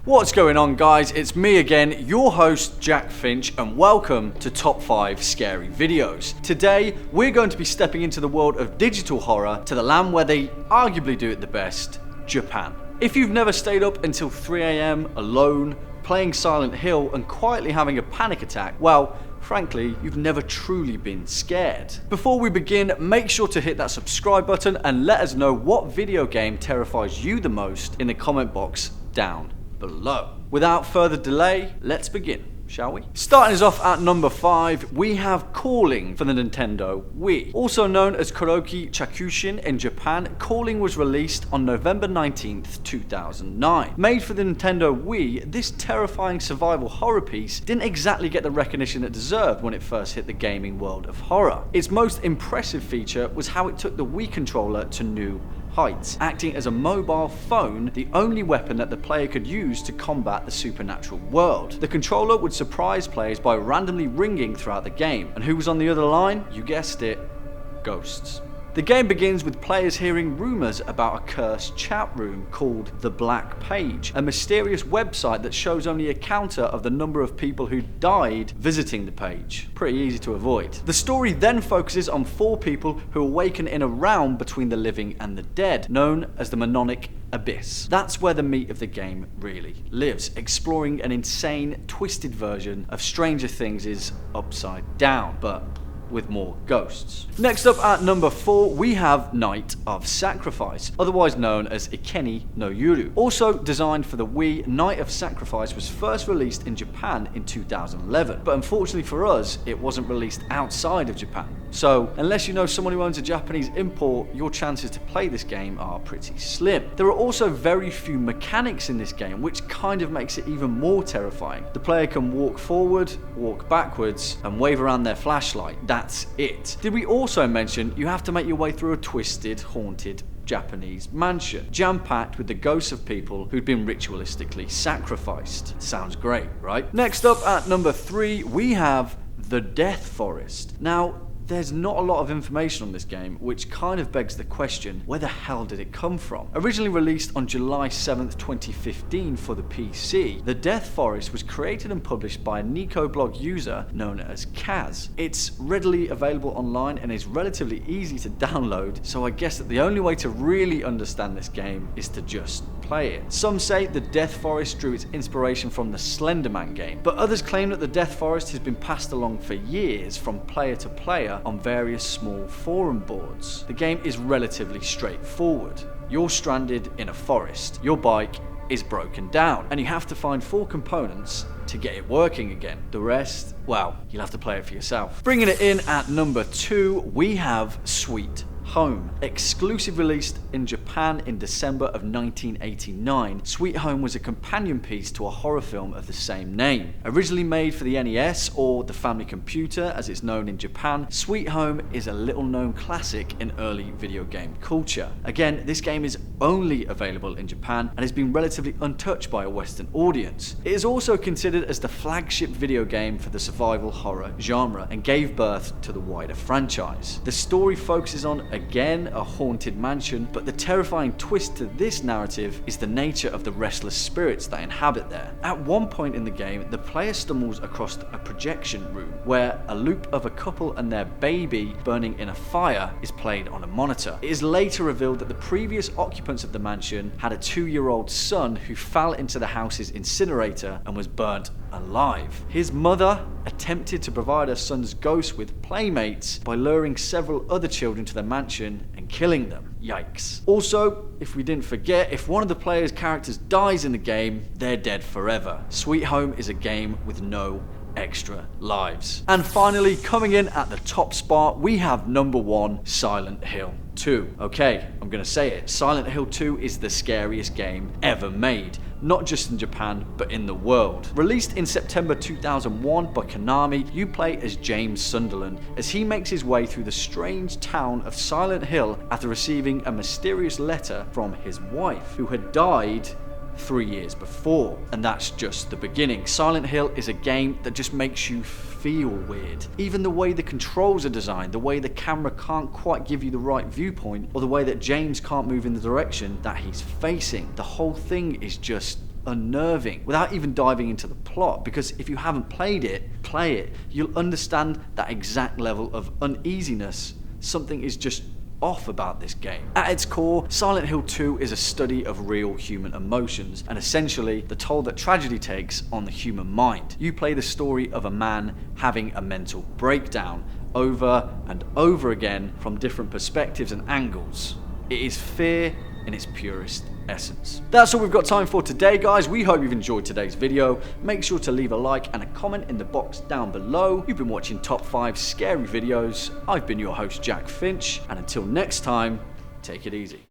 What's going on, guys? It's me again, your host Jack Finch, and welcome to Top 5 Scary Videos. Today, we're going to be stepping into the world of digital horror to the land where they arguably do it the best, Japan. If you've never stayed up until 3 AM alone, playing Silent Hill and quietly having a panic attack, well, frankly, you've never truly been scared. Before we begin, make sure to hit that subscribe button and let us know what video game terrifies you the most in the comment box down below. Without further delay, let's begin, shall we? Starting us off at number 5, we have Calling for the Nintendo Wii. Also known as Karaoke Chakushin in Japan, Calling was released on November 19th, 2009. Made for the Nintendo Wii, this terrifying survival horror piece didn't exactly get the recognition it deserved when it first hit the gaming world of horror. Its most impressive feature was how it took the Wii controller to new heights, acting as a mobile phone, the only weapon that the player could use to combat the supernatural world. The controller would surprise players by randomly ringing throughout the game. And who was on the other line? You guessed it, ghosts. The game begins with players hearing rumours about a cursed chat room called The Black Page, a mysterious website that shows only a counter of the number of people who died visiting the page. Pretty easy to avoid. The story then focuses on 4 people who awaken in a realm between the living and the dead, known as the Mnemonic Abyss. That's where the meat of the game really lives, exploring an insane, twisted version of Stranger Things' Upside Down, but with more ghosts. Next up at number 4, we have Night of Sacrifice, otherwise known as Ikeni no Yuru. Also designed for the Wii, Night of Sacrifice was first released in Japan in 2011, but unfortunately for us, it wasn't released outside of Japan. So, unless you know someone who owns a Japanese import, your chances to play this game are pretty slim. There are also very few mechanics in this game, which kind of makes it even more terrifying. The player can walk forward, walk backwards, and wave around their flashlight. That's it. Did we also mention you have to make your way through a twisted, haunted Japanese mansion, jam-packed with the ghosts of people who'd been ritualistically sacrificed? Sounds great, right? Next up at number 3, we have The Death Forest. Now, there's not a lot of information on this game, which kind of begs the question, where the hell did it come from? Originally released on July 7th, 2015 for the PC, The Death Forest was created and published by a Nico blog user known as Kaz. It's readily available online and is relatively easy to download, so I guess that the only way to really understand this game is to just play it. Some say The Death Forest drew its inspiration from the Slender Man game, but others claim that The Death Forest has been passed along for years from player to player on various small forum boards. The game is relatively straightforward. You're stranded in a forest, your bike is broken down, and you have to find 4 components to get it working again. The rest, well, you'll have to play it for yourself. Bringing it in at number 2, we have Sweet Home. Exclusive released in Japan in December of 1989, Sweet Home was a companion piece to a horror film of the same name. Originally made for the NES, or the Family Computer as it's known in Japan, Sweet Home is a little known classic in early video game culture. Again, this game is only available in Japan and has been relatively untouched by a Western audience. It is also considered as the flagship video game for the survival horror genre and gave birth to the wider franchise. The story focuses on, again, a haunted mansion, but the terrifying twist to this narrative is the nature of the restless spirits that inhabit there. At one point in the game, the player stumbles across a projection room where a loop of a couple and their baby burning in a fire is played on a monitor. It is later revealed that the previous occupants of the mansion had a 2-year-old son who fell into the house's incinerator and was burnt alive. His mother attempted to provide her son's ghost with playmates by luring several other children to the mansion and killing them. Yikes. Also, if we didn't forget, if one of the player's characters dies in the game, they're dead forever. Sweet Home is a game with no extra lives. And finally, coming in at the top spot, we have number 1, Silent Hill 2. Okay, I'm gonna say it. Silent Hill 2 is the scariest game ever made. Not just in Japan, but in the world. Released in September 2001 by Konami, you play as James Sunderland as he makes his way through the strange town of Silent Hill after receiving a mysterious letter from his wife, who had died 3 years before. And that's just the beginning. Silent Hill is a game that just makes you feel weird. Even the way the controls are designed, the way the camera can't quite give you the right viewpoint, or the way that James can't move in the direction that he's facing. The whole thing is just unnerving without even diving into the plot, because if you haven't played it, play it. You'll understand that exact level of uneasiness. Something is just off about this game. At its core, Silent Hill 2 is a study of real human emotions and essentially the toll that tragedy takes on the human mind. You play the story of a man having a mental breakdown over and over again from different perspectives and angles. It is fear in its purest essence. That's all we've got time for today, guys. We hope you've enjoyed today's video. Make sure to leave a like and a comment in the box down below. You've been watching Top 5 Scary Videos. I've been your host, Jack Finch, and until next time, take it easy.